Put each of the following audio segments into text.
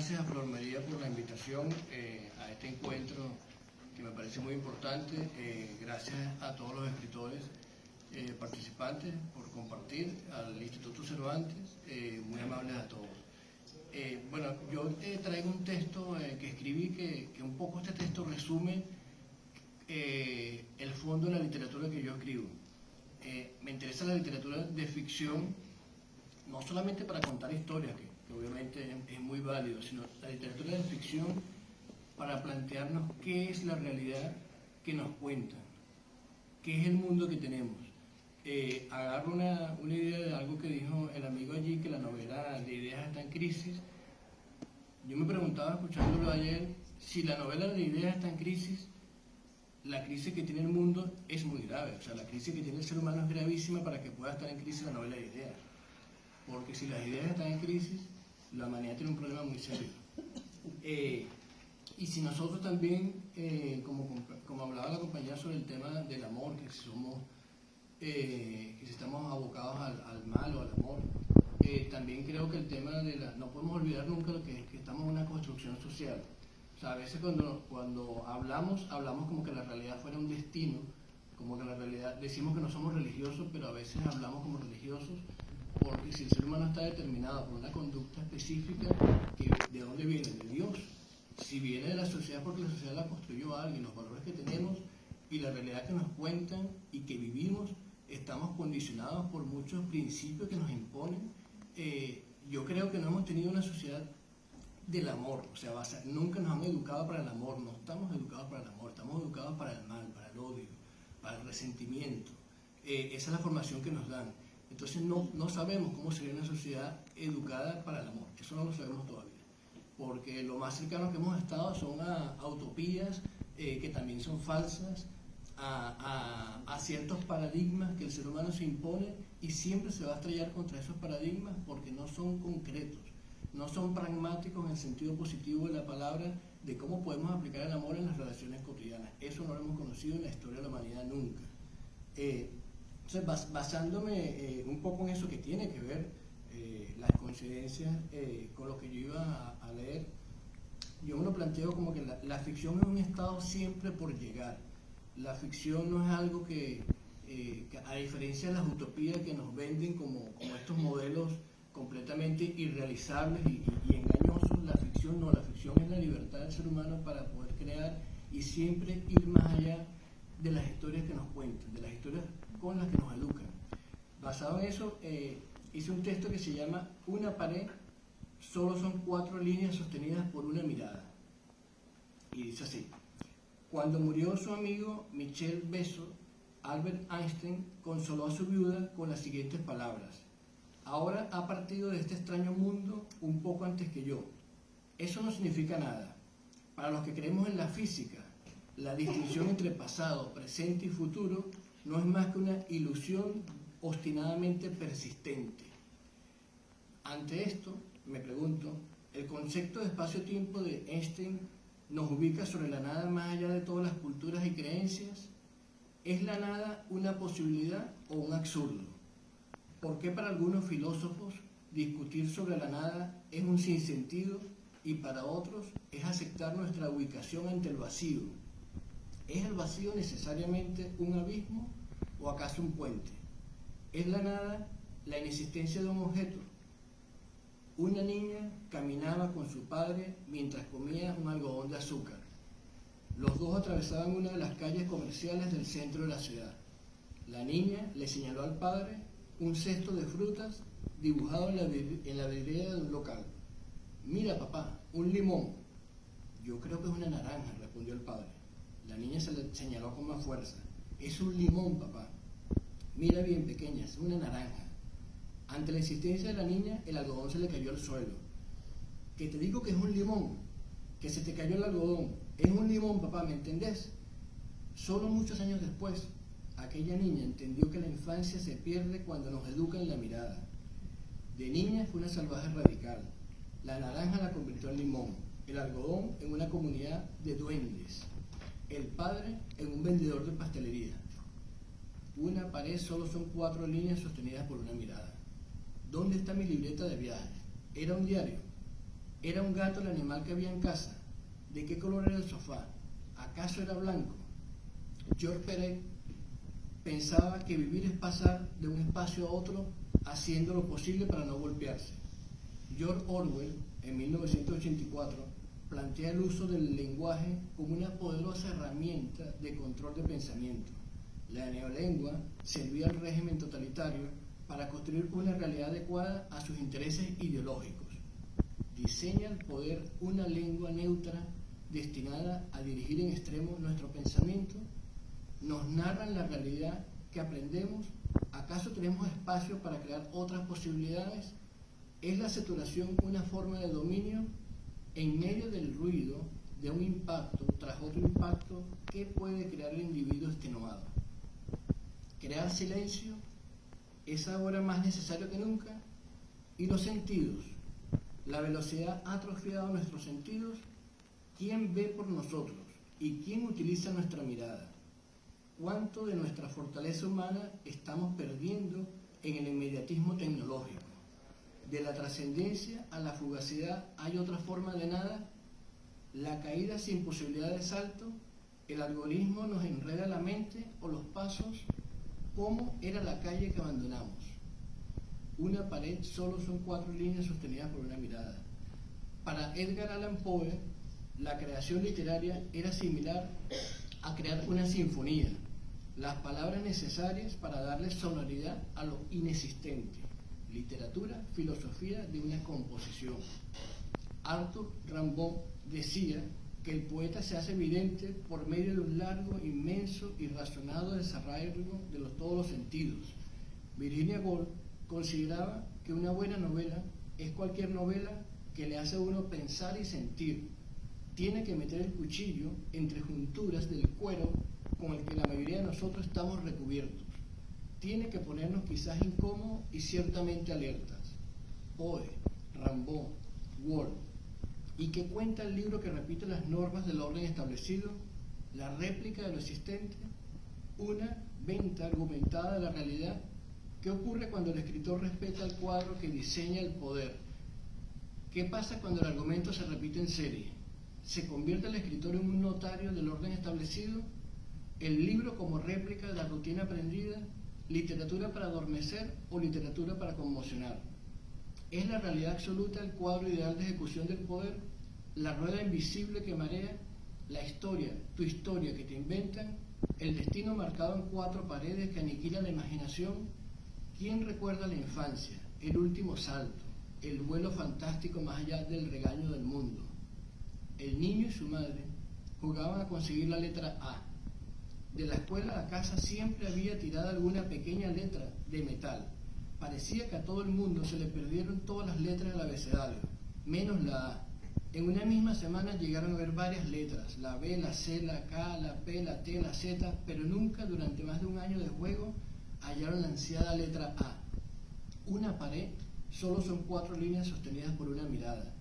gracias a Flor María por la invitación a este encuentro que me parece muy importante. Gracias a todos los escritores participantes por compartir, al Instituto Cervantes, muy amables a todos. Bueno, yo traigo un texto que escribí que un poco este texto resume el fondo de la literatura que yo escribo. Me interesa la literatura de ficción, no solamente para contar historias, que obviamente es muy válido, sino la literatura de ficción para plantearnos qué es la realidad que nos cuentan, qué es el mundo que tenemos. Agarro una idea de algo que dijo el amigo allí, que la novela de ideas está en crisis. Yo me preguntaba, escuchándolo ayer, si la novela de ideas está en crisis, la crisis que tiene el mundo es muy grave. O sea, la crisis que tiene el ser humano es gravísima para que pueda estar en crisis la novela de ideas. Porque si las ideas están en crisis, la humanidad tiene un problema muy serio. Y si nosotros también, como hablaba la compañera sobre el tema del amor, que si estamos abocados al mal o al amor, también creo que el tema no podemos olvidar nunca lo que estamos en una construcción social. O sea, a veces cuando hablamos como que la realidad fuera un destino, como que la realidad, decimos que no somos religiosos, pero a veces hablamos como religiosos, porque si el ser humano está determinado por una conducta específica, ¿de dónde viene? De Dios. Si viene de la sociedad, porque la sociedad la construyó alguien, los valores que tenemos y la realidad que nos cuentan y que vivimos, estamos condicionados por muchos principios que nos imponen. Yo creo que no hemos tenido una sociedad del amor, o sea, nunca nos han educado para el amor, no estamos educados para el amor, estamos educados para el mal, para el odio, para el resentimiento. Esa es la formación que nos dan. Entonces no sabemos cómo sería una sociedad educada para el amor, eso no lo sabemos todavía, porque lo más cercano que hemos estado son a utopías que también son falsas, a ciertos paradigmas que el ser humano se impone y siempre se va a estrellar contra esos paradigmas porque no son concretos, no son pragmáticos en el sentido positivo de la palabra, de cómo podemos aplicar el amor en las relaciones cotidianas. Eso no lo hemos conocido en la historia de la humanidad nunca. Entonces, basándome un poco en eso que tiene que ver las coincidencias con lo que yo iba a leer, yo me lo planteo como que la ficción es un estado siempre por llegar. La ficción no es algo que a diferencia de las utopías que nos venden como estos modelos completamente irrealizables y engañosos, la ficción no, la ficción es la libertad del ser humano para poder crear y siempre ir más allá de las historias que nos cuentan, de las historias con las que nos educan. Basado en eso, hice un texto que se llama Una pared, solo son 4 líneas sostenidas por una mirada. Y dice así: cuando murió su amigo Michel Besso, Albert Einstein consoló a su viuda con las siguientes palabras: ahora ha partido de este extraño mundo un poco antes que yo. Eso no significa nada. Para los que creemos en la física, la distinción entre pasado, presente y futuro no es más que una ilusión obstinadamente persistente. Ante esto, me pregunto, ¿el concepto de espacio-tiempo de Einstein nos ubica sobre la nada más allá de todas las culturas y creencias? ¿Es la nada una posibilidad o un absurdo? ¿Por qué para algunos filósofos discutir sobre la nada es un sinsentido y para otros es aceptar nuestra ubicación ante el vacío? ¿Es el vacío necesariamente un abismo o acaso un puente? ¿Es la nada la inexistencia de un objeto? Una niña caminaba con su padre mientras comía un algodón de azúcar. Los dos atravesaban una de las calles comerciales del centro de la ciudad. La niña le señaló al padre un cesto de frutas dibujado en la vidriera de un local. Mira, papá, un limón. Yo creo que es una naranja, respondió el padre. La niña se le señaló con más fuerza. Es un limón, papá. Mira bien, pequeña, es una naranja. Ante la insistencia de la niña, el algodón se le cayó al suelo. Que te digo que es un limón, que se te cayó el algodón. Es un limón, papá, ¿me entendés? Solo muchos años después, aquella niña entendió que la infancia se pierde cuando nos educan en la mirada. De niña fue una salvaje radical. La naranja la convirtió en limón, el algodón en una comunidad de duendes, el padre en un vendedor de pastelería. Una pared solo son 4 líneas sostenidas por una mirada. ¿Dónde está mi libreta de viaje? ¿Era un diario? ¿Era un gato el animal que había en casa? ¿De qué color era el sofá? ¿Acaso era blanco? George Perec pensaba que vivir es pasar de un espacio a otro haciendo lo posible para no golpearse. George Orwell, en 1984, plantea el uso del lenguaje como una poderosa herramienta de control de pensamiento. La neolengua servía al régimen totalitario para construir una realidad adecuada a sus intereses ideológicos. Diseña el poder una lengua neutra destinada a dirigir en extremo nuestro pensamiento. Nos narran la realidad que aprendemos. ¿Acaso tenemos espacio para crear otras posibilidades? ¿Es la saturación una forma de dominio? En medio del ruido de un impacto tras otro impacto, ¿qué puede crear el individuo extenuado? Crear silencio es ahora más necesario que nunca. Y los sentidos, la velocidad ha atrofiado nuestros sentidos. ¿Quién ve por nosotros y quién utiliza nuestra mirada? ¿Cuánto de nuestra fortaleza humana estamos perdiendo en el inmediatismo tecnológico? De la trascendencia a la fugacidad, ¿hay otra forma de nada? La caída sin posibilidad de salto, el algoritmo nos enreda la mente o los pasos. ¿Cómo era la calle que abandonamos? Una pared solo son 4 líneas sostenidas por una mirada. Para Edgar Allan Poe, la creación literaria era similar a crear una sinfonía, las palabras necesarias para darle sonoridad a lo inexistente. Literatura, filosofía de una composición. Arthur Rimbaud decía que el poeta se hace evidente por medio de un largo, inmenso y razonado desarrollo de todos los sentidos. Virginia Woolf consideraba que una buena novela es cualquier novela que le hace a uno pensar y sentir. Tiene que meter el cuchillo entre junturas del cuero con el que la mayoría de nosotros estamos recubiertos. Tiene que ponernos quizás incómodos y ciertamente alertas. Poe, Rimbaud, Woolf. ¿Y qué cuenta el libro que repite las normas del orden establecido? La réplica de lo existente, una venta argumentada de la realidad. ¿Qué ocurre cuando el escritor respeta el cuadro que diseña el poder? ¿Qué pasa cuando el argumento se repite en serie? ¿Se convierte el escritor en un notario del orden establecido? ¿El libro como réplica de la rutina aprendida? ¿Literatura para adormecer o literatura para conmocionar? ¿Es la realidad absoluta el cuadro ideal de ejecución del poder? ¿La rueda invisible que marea? ¿La historia, tu historia que te inventan? ¿El destino marcado en 4 paredes que aniquila la imaginación? ¿Quién recuerda la infancia, el último salto, el vuelo fantástico más allá del regaño del mundo? El niño y su madre jugaban a conseguir la letra A. De la escuela a la casa siempre había tirada alguna pequeña letra de metal. Parecía que a todo el mundo se le perdieron todas las letras del abecedario, menos la A. En una misma semana llegaron a ver varias letras, la B, la C, la K, la P, la T, la Z, pero nunca durante más de un año de juego hallaron la ansiada letra A. Una pared solo son 4 líneas sostenidas por una mirada.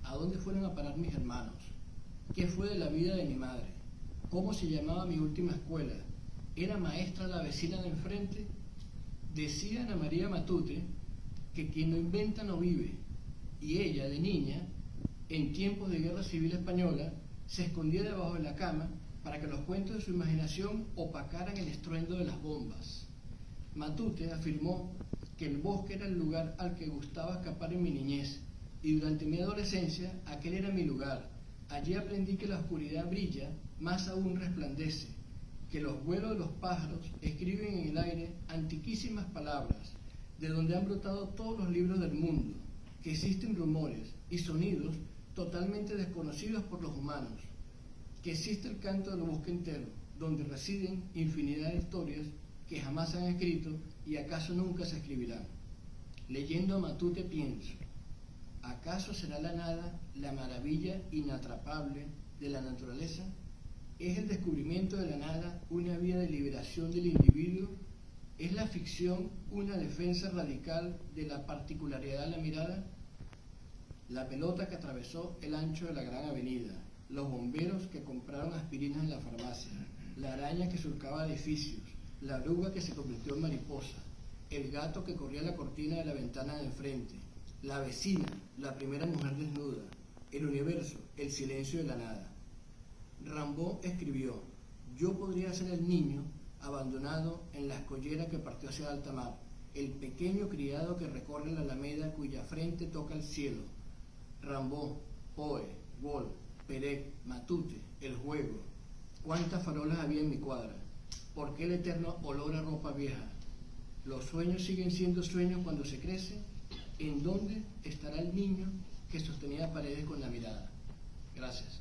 ¿A dónde fueron a parar mis hermanos? ¿Qué fue de la vida de mi madre? ¿Cómo se llamaba mi última escuela? ¿Era maestra la vecina de enfrente? Decía Ana María Matute que quien no inventa no vive, y ella, de niña, en tiempos de guerra civil española, se escondía debajo de la cama para que los cuentos de su imaginación opacaran el estruendo de las bombas. Matute afirmó que el bosque era el lugar al que gustaba escapar en mi niñez, y durante mi adolescencia aquel era mi lugar. Allí aprendí que la oscuridad brilla, más aún resplandece, que los vuelos de los pájaros escriben en el aire antiquísimas palabras, de donde han brotado todos los libros del mundo, que existen rumores y sonidos totalmente desconocidos por los humanos, que existe el canto del bosque entero, donde residen infinidad de historias que jamás se han escrito y acaso nunca se escribirán. Leyendo a Matute pienso, ¿acaso será la nada la maravilla inatrapable de la naturaleza? ¿Es el descubrimiento de la nada una vía de liberación del individuo? ¿Es la ficción una defensa radical de la particularidad de la mirada? La pelota que atravesó el ancho de la gran avenida, los bomberos que compraron aspirinas en la farmacia, la araña que surcaba edificios, la oruga que se convirtió en mariposa, el gato que corría la cortina de la ventana de enfrente, La vecina, la primera mujer desnuda, el universo, el silencio de la nada. Rimbaud escribió: yo podría ser el niño abandonado en la escollera que partió hacia alta mar, el pequeño criado que recorre la alameda cuya frente toca el cielo. Rimbaud, Poe, Wall, Perec, Matute, El Juego. ¿Cuántas farolas había en mi cuadra? ¿Por qué el eterno olor a ropa vieja? ¿Los sueños siguen siendo sueños cuando se crece? ¿En dónde estará el niño que sostenía paredes con la mirada? Gracias.